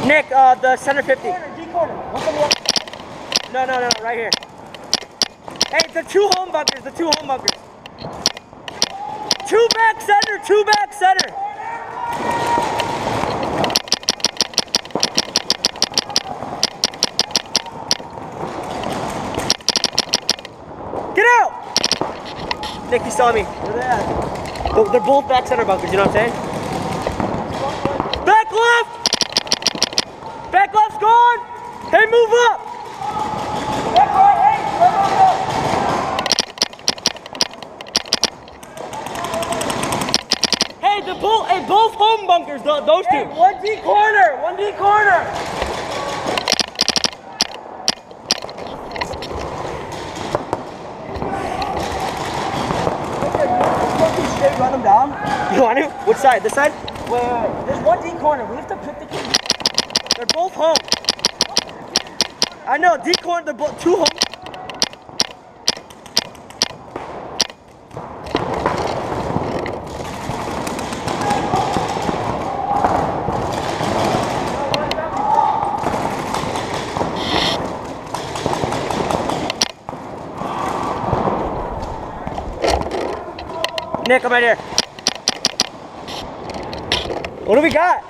Nick, the center 50. D-corner. No, right here. Hey, the two home bunkers, Two back center. Get out! Nick, you saw me. Where they at? They're both back center bunkers, you know what I'm saying? Back left! Back left's gone! Hey, move up! Back right, hey! Hey, both home bunkers, those two. One D corner! Straight run them down. You want to? Which side? This side? Wait. There's one D corner. We have to pick the kid. They're both home. I know, D corner, they're both two home. Nick, come right here. What do we got?